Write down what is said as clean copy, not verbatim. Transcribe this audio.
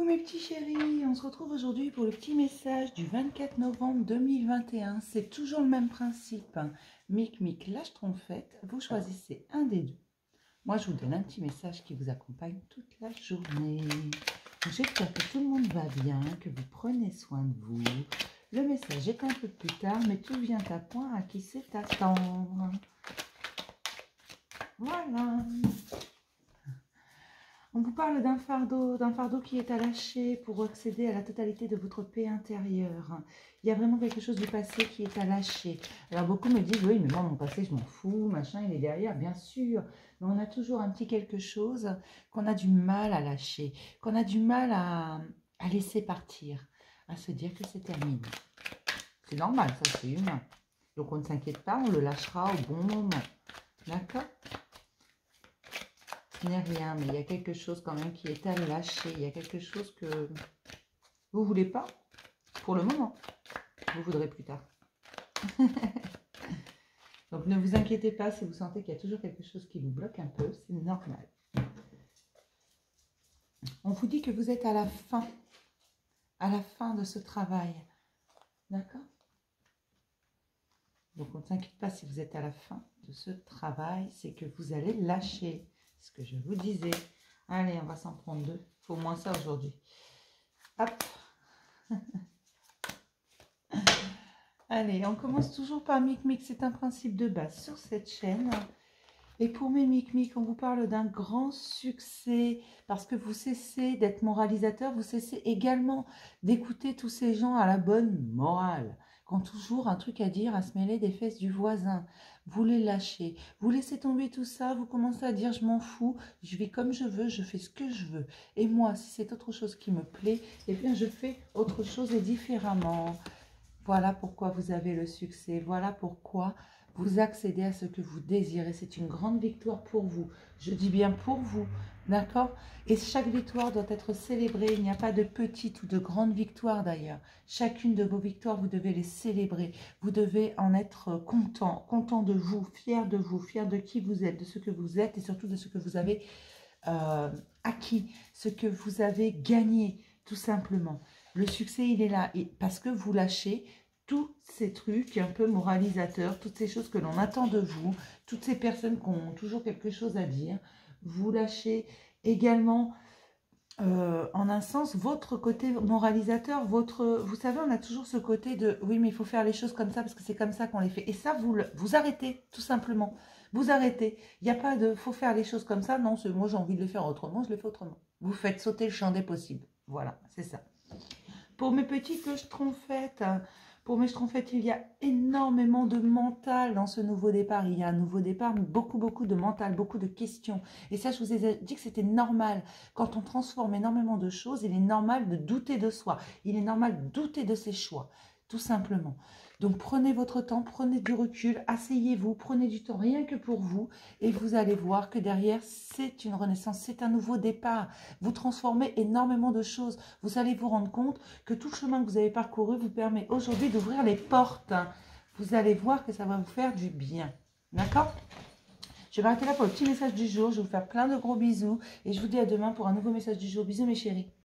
Coucou mes petits chéris, on se retrouve aujourd'hui pour le petit message du 24 novembre 2021. C'est toujours le même principe. Mic, mic, la schtroumpfette, vous choisissez un des deux. Moi, je vous donne un petit message qui vous accompagne toute la journée. J'espère que tout le monde va bien, que vous prenez soin de vous. Le message est un peu plus tard, mais tout vient à point à qui sait attendre. Voilà. On vous parle d'un fardeau qui est à lâcher pour accéder à la totalité de votre paix intérieure. Il y a vraiment quelque chose du passé qui est à lâcher. Alors beaucoup me disent, oui, mais moi, mon passé, je m'en fous, machin, il est derrière, bien sûr. Mais on a toujours un petit quelque chose qu'on a du mal à lâcher, qu'on a du mal à laisser partir, à se dire que c'est terminé. C'est normal, ça, c'est humain. Donc on ne s'inquiète pas, on le lâchera au bon moment. D'accord ? Il n'y a rien, mais il y a quelque chose quand même qui est à lâcher. Il y a quelque chose que vous ne voulez pas pour le moment. Vous voudrez plus tard. Donc ne vous inquiétez pas si vous sentez qu'il y a toujours quelque chose qui vous bloque un peu. C'est normal. On vous dit que vous êtes à la fin de ce travail. D'accord? Donc on ne s'inquiète pas si vous êtes à la fin de ce travail. C'est que vous allez lâcher. Ce que je vous disais. Allez, on va s'en prendre deux. Il faut au moins ça aujourd'hui. Hop. Allez, on commence toujours par Mic Mic. C'est un principe de base sur cette chaîne. Et pour mes Mic Mic, on vous parle d'un grand succès parce que vous cessez d'être moralisateur. Vous cessez également d'écouter tous ces gens à la bonne morale, qui ont toujours un truc à dire, à se mêler des fesses du voisin. Vous les lâchez, vous laissez tomber tout ça, vous commencez à dire je m'en fous, je vis comme je veux, je fais ce que je veux. Et moi, si c'est autre chose qui me plaît, eh bien je fais autre chose et différemment. Voilà pourquoi vous avez le succès, voilà pourquoi vous accédez à ce que vous désirez. C'est une grande victoire pour vous. Je dis bien pour vous, d'accord? Et chaque victoire doit être célébrée. Il n'y a pas de petite ou de grande victoire d'ailleurs. Chacune de vos victoires, vous devez les célébrer. Vous devez en être content, content de vous, fier de qui vous êtes, de ce que vous êtes et surtout de ce que vous avez acquis, ce que vous avez gagné, tout simplement. Le succès, il est là. Et parce que vous lâchez tous ces trucs un peu moralisateurs, toutes ces choses que l'on attend de vous, toutes ces personnes qui ont toujours quelque chose à dire, vous lâchez également, en un sens, votre côté moralisateur, vous savez, on a toujours ce côté de, oui, mais il faut faire les choses comme ça, parce que c'est comme ça qu'on les fait. Et ça, vous arrêtez, tout simplement. Vous arrêtez. Il n'y a pas de, faut faire les choses comme ça. Non, moi, j'ai envie de le faire autrement, je le fais autrement. Vous faites sauter le champ des possibles. Voilà, c'est ça. Pour mes petites schtroumpfettes, il y a énormément de mental dans ce nouveau départ. Il y a un nouveau départ, mais beaucoup de mental, beaucoup de questions. Et ça, je vous ai dit que c'était normal. Quand on transforme énormément de choses, il est normal de douter de soi. Il est normal de douter de ses choix, tout simplement. Donc, prenez votre temps, prenez du recul, asseyez-vous, prenez du temps rien que pour vous. Et vous allez voir que derrière, c'est une renaissance, c'est un nouveau départ. Vous transformez énormément de choses. Vous allez vous rendre compte que tout le chemin que vous avez parcouru vous permet aujourd'hui d'ouvrir les portes. Vous allez voir que ça va vous faire du bien. D'accord ? Je vais m'arrêter là pour le petit message du jour. Je vais vous faire plein de gros bisous. Et je vous dis à demain pour un nouveau message du jour. Bisous mes chéris.